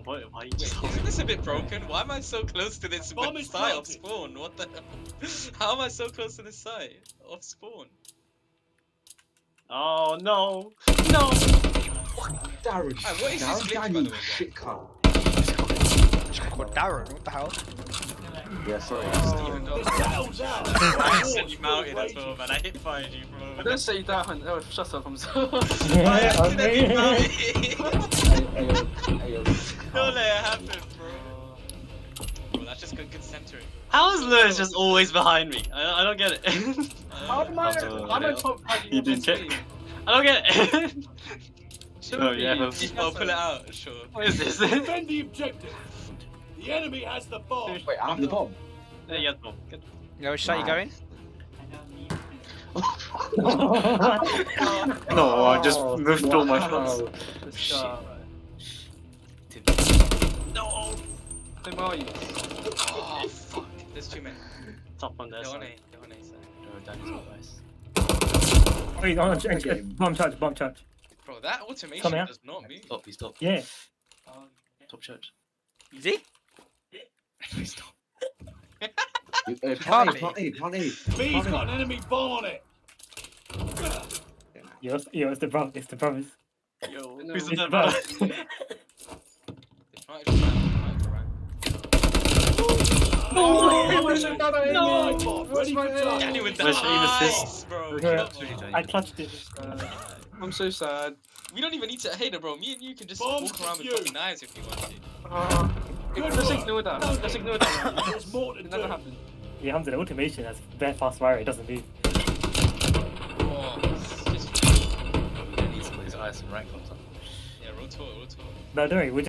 Why are you Wait, just isn't this a bit broken? Why am I so close to this Bomb is site of planted. spawn? What the hell? How am I so close to this site of spawn? Oh no! No! Darren. Hey, what is this glitch, by the way, guys? Shit cunt. Called Darren, what the hell? Yeah, sorry. Steven, don't. This battle's out. I accidentally mounted as well, man. I hit fired you, bro. I didn't say that, man. Oh, shut up, I'm sorry. I accidentally mounted. Hey, Don't let it happen, bro. Bro, that's just good centering. How is Lewis just always behind me? I don't get it. How am I top tagging You on did SnD? check. I don't get it. Oh, yeah. Oh, pull it out, sure. What is this? Defend the objective. The enemy has the bomb. Wait, I have the bomb. There you go. Good. You know which site you going? No, I just moved all my shots. No! Where are you? Oh, fuck. There's too many. Top on there. They're on side. A. They're on A side. No, that is not nice. Wait, bomb charge, bomb charge. Bro, that automation Come here. does not move. Stop, he's top. Yeah. Top church. Is he? He's top. Plant A. B's got an enemy bomb on it. Yo, it's the brothers. It's the brothers. Yo, It's who's the the brothers. They try to just rank. No! Ready for charge. Get me with the Let's aim assist. ice, bro. Yeah. Come on. I clutched it. I'm so sad. We don't even need to hate it, bro. Me and you can just Bombs walk around with defused. fucking knives if we want to. Good Just work. ignore that. Just ignore that. There's more to It never do. happened. Yeah, Hamza, the automation has bare fast fire. It doesn't move. Oh, it's just... He needs some of these ice and rank or something. Yeah, roll to it, roll to it. No, don't worry.